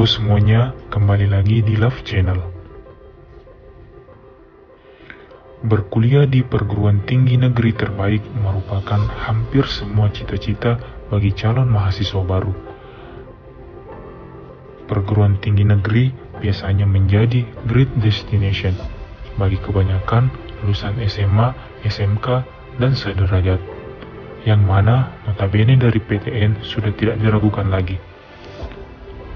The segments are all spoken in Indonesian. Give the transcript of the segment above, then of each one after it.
Halo semuanya, kembali lagi di Love Channel. Berkuliah di perguruan tinggi negeri terbaik merupakan hampir semua cita-cita bagi calon mahasiswa baru. Perguruan tinggi negeri biasanya menjadi great destination bagi kebanyakan lulusan SMA, SMK, dan sederajat, yang mana notabene dari PTN sudah tidak diragukan lagi,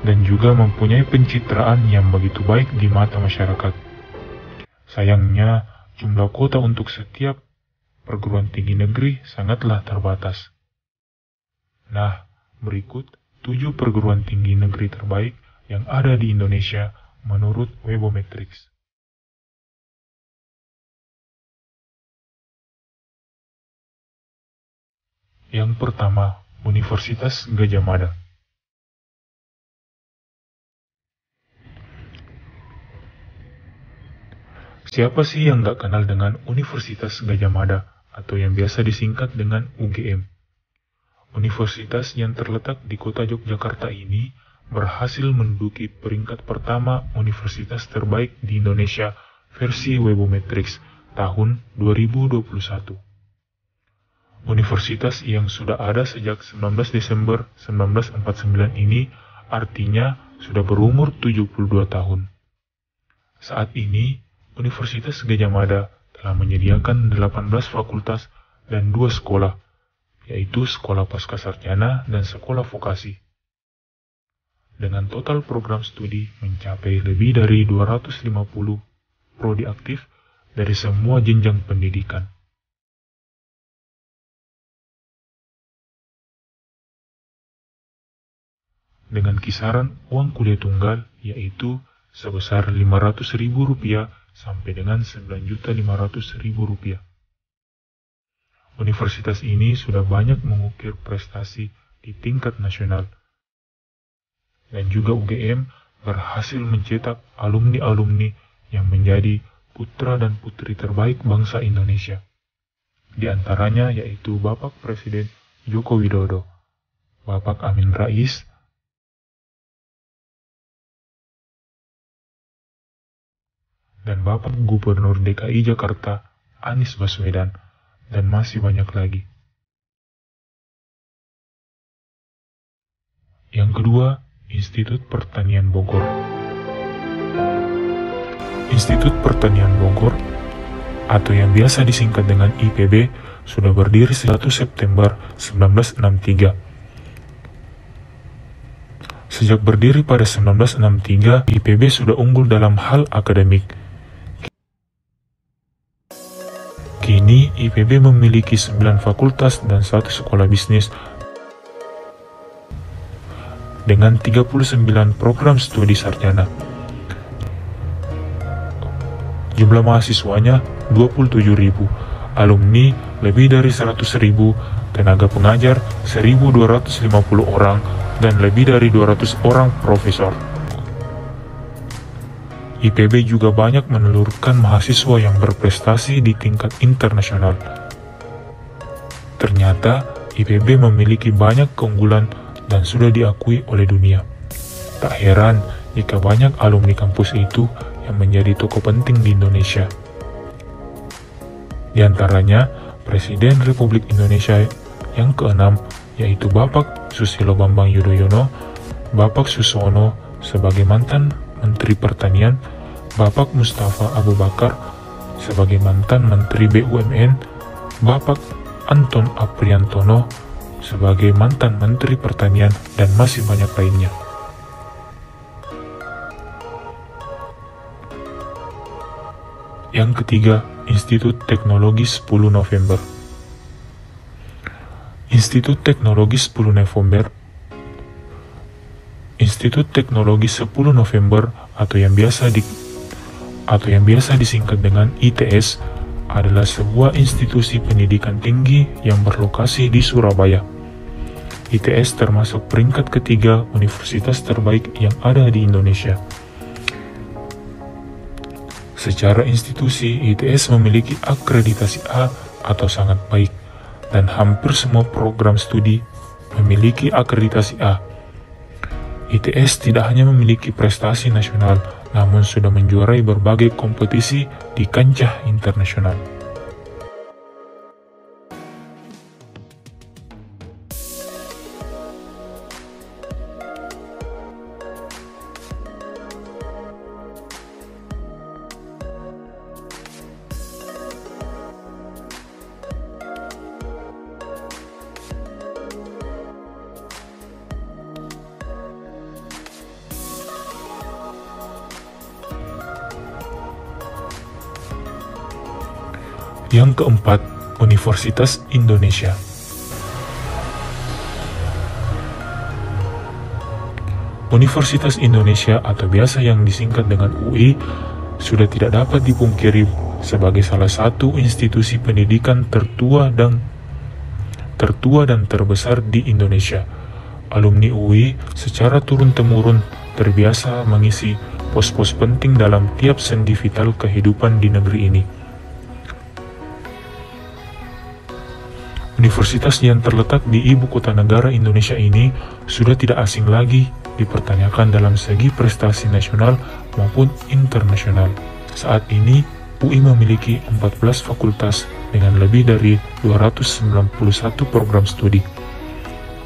dan juga mempunyai pencitraan yang begitu baik di mata masyarakat. Sayangnya, jumlah kuota untuk setiap perguruan tinggi negeri sangatlah terbatas. Nah, berikut 7 perguruan tinggi negeri terbaik yang ada di Indonesia menurut Webometrics. Yang pertama, Universitas Gadjah Mada. Siapa sih yang gak kenal dengan Universitas Gadjah Mada atau yang biasa disingkat dengan UGM? Universitas yang terletak di kota Yogyakarta ini berhasil menduduki peringkat pertama universitas terbaik di Indonesia versi Webometrics tahun 2021. Universitas yang sudah ada sejak 19 Desember 1949 ini artinya sudah berumur 72 tahun. Saat ini, Universitas Gadjah Mada telah menyediakan 18 fakultas dan 2 sekolah, yaitu Sekolah Pascasarjana dan Sekolah Vokasi. Dengan total program studi mencapai lebih dari 250 prodi aktif dari semua jenjang pendidikan. Dengan kisaran uang kuliah tunggal yaitu sebesar Rp500.000 sampai dengan Rp9.500.000. Universitas ini sudah banyak mengukir prestasi di tingkat nasional. Dan juga UGM berhasil mencetak alumni-alumni yang menjadi putra dan putri terbaik bangsa Indonesia. Di antaranya yaitu Bapak Presiden Joko Widodo, Bapak Amin Rais, dan Bapak Gubernur DKI Jakarta Anies Baswedan, dan masih banyak lagi. Yang kedua, Institut Pertanian Bogor. Institut Pertanian Bogor, atau yang biasa disingkat dengan IPB, sudah berdiri sejak 1 September 1963. Sejak berdiri pada 1963, IPB sudah unggul dalam hal akademik. Kini, IPB memiliki 9 fakultas dan 1 sekolah bisnis dengan 39 program studi sarjana. Jumlah mahasiswanya 27.000, alumni lebih dari 100.000, tenaga pengajar 1.250 orang, dan lebih dari 200 orang profesor. IPB juga banyak menelurkan mahasiswa yang berprestasi di tingkat internasional. Ternyata, IPB memiliki banyak keunggulan dan sudah diakui oleh dunia. Tak heran jika banyak alumni kampus itu yang menjadi tokoh penting di Indonesia. Di antaranya, Presiden Republik Indonesia yang ke-6, yaitu Bapak Susilo Bambang Yudhoyono, Bapak Susono sebagai mantan Menteri Pertanian, Bapak Mustafa Abu Bakar sebagai mantan Menteri BUMN, Bapak Anton Apriantono sebagai mantan Menteri Pertanian, dan masih banyak lainnya. Yang ketiga, Institut Teknologi 10 November. Institut Teknologi 10 November Institut Teknologi 10 November atau yang biasa disingkat dengan ITS adalah sebuah institusi pendidikan tinggi yang berlokasi di Surabaya. ITS termasuk peringkat ketiga universitas terbaik yang ada di Indonesia. Secara institusi, ITS memiliki akreditasi A atau sangat baik, dan hampir semua program studi memiliki akreditasi A. ITS tidak hanya memiliki prestasi nasional, namun sudah menjuarai berbagai kompetisi di kancah internasional. Yang keempat, Universitas Indonesia. Universitas Indonesia atau biasa yang disingkat dengan UI sudah tidak dapat dipungkiri sebagai salah satu institusi pendidikan tertua dan terbesar di Indonesia. Alumni UI secara turun-temurun terbiasa mengisi pos-pos penting dalam tiap sendi vital kehidupan di negeri ini. Universitas yang terletak di ibu kota negara Indonesia ini sudah tidak asing lagi dipertanyakan dalam segi prestasi nasional maupun internasional. Saat ini, UI memiliki 14 fakultas dengan lebih dari 291 program studi.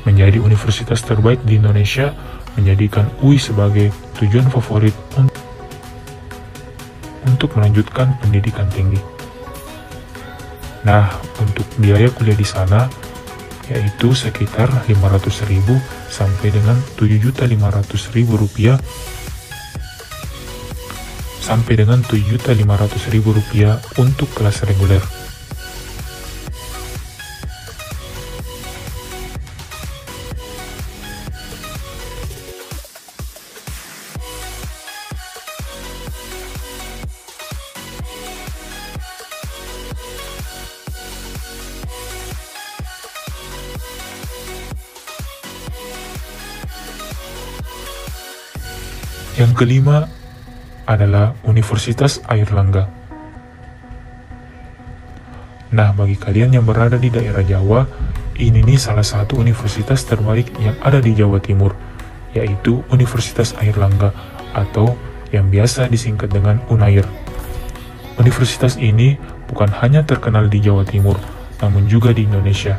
Menjadi universitas terbaik di Indonesia menjadikan UI sebagai tujuan favorit untuk melanjutkan pendidikan tinggi. Nah, untuk biaya kuliah di sana yaitu sekitar 500.000 sampai dengan 7.500.000 rupiah untuk kelas reguler. Yang kelima adalah Universitas Airlangga. Nah, bagi kalian yang berada di daerah Jawa, ini nih salah satu universitas terbaik yang ada di Jawa Timur, yaitu Universitas Airlangga atau yang biasa disingkat dengan UNAIR. Universitas ini bukan hanya terkenal di Jawa Timur, namun juga di Indonesia.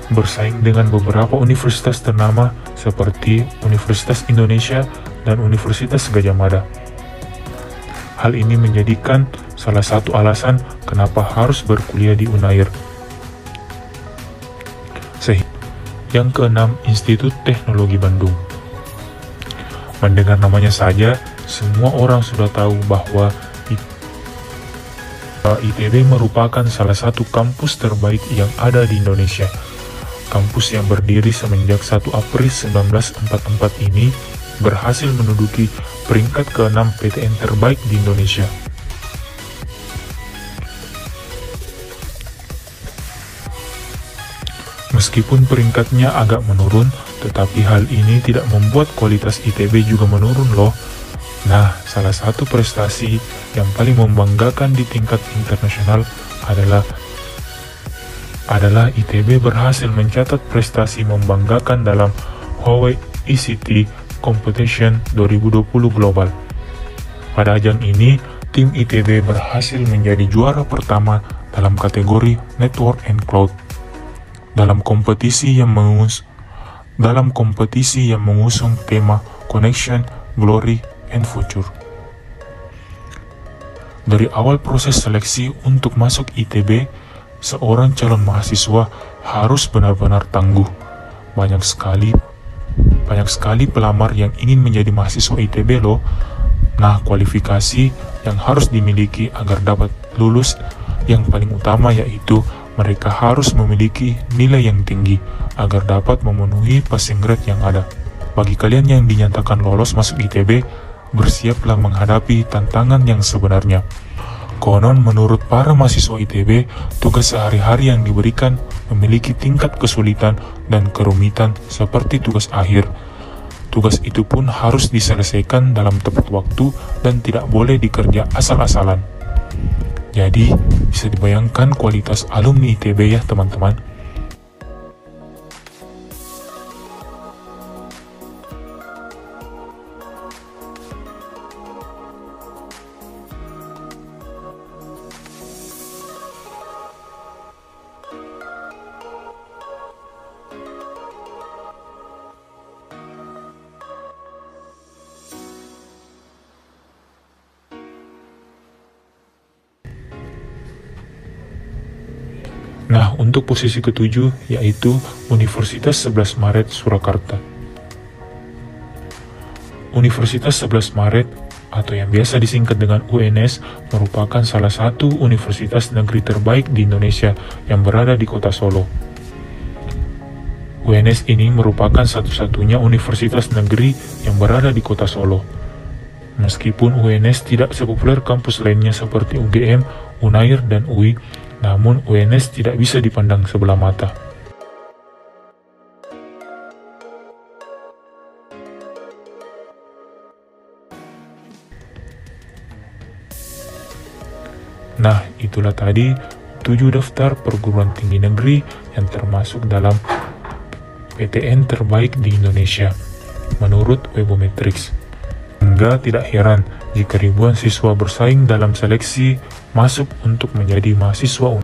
Bersaing dengan beberapa universitas ternama seperti Universitas Indonesia dan Universitas Gadjah Mada. Hal ini menjadikan salah satu alasan kenapa harus berkuliah di UNAIR. Yang keenam, Institut Teknologi Bandung. Mendengar namanya saja, semua orang sudah tahu bahwa ITB merupakan salah satu kampus terbaik yang ada di Indonesia. Kampus yang berdiri semenjak 1 April 1944 ini berhasil menduduki peringkat ke-6 PTN terbaik di Indonesia. Meskipun peringkatnya agak menurun, tetapi hal ini tidak membuat kualitas ITB juga menurun loh. Nah, salah satu prestasi yang paling membanggakan di tingkat internasional adalah ITB berhasil mencatat prestasi membanggakan dalam Huawei ICT Competition 2020 Global. Pada ajang ini, tim ITB berhasil menjadi juara pertama dalam kategori Network and Cloud dalam kompetisi yang mengusung tema Connection, Glory, and Future. Dari awal proses seleksi untuk masuk ITB, seorang calon mahasiswa harus benar-benar tangguh. Banyak sekali pelamar yang ingin menjadi mahasiswa ITB loh. Nah, kualifikasi yang harus dimiliki agar dapat lulus yang paling utama yaitu mereka harus memiliki nilai yang tinggi agar dapat memenuhi passing grade yang ada. Bagi kalian yang dinyatakan lolos masuk ITB, bersiaplah menghadapi tantangan yang sebenarnya. Konon menurut para mahasiswa ITB, tugas sehari-hari yang diberikan memiliki tingkat kesulitan dan kerumitan seperti tugas akhir. Tugas itu pun harus diselesaikan dalam tepat waktu dan tidak boleh dikerja asal-asalan. Jadi, bisa dibayangkan kualitas alumni ITB ya teman-teman. Nah, untuk posisi ketujuh yaitu Universitas 11 Maret Surakarta. Universitas 11 Maret atau yang biasa disingkat dengan UNS merupakan salah satu universitas negeri terbaik di Indonesia yang berada di kota Solo. UNS ini merupakan satu-satunya universitas negeri yang berada di kota Solo. Meskipun UNS tidak sepopuler kampus lainnya seperti UGM, UNAIR, dan UI, namun UNS tidak bisa dipandang sebelah mata. Nah, itulah tadi 7 daftar perguruan tinggi negeri yang termasuk dalam PTN terbaik di Indonesia menurut Webometrics. Hingga tidak heran jika ribuan siswa bersaing dalam seleksi masuk untuk menjadi mahasiswa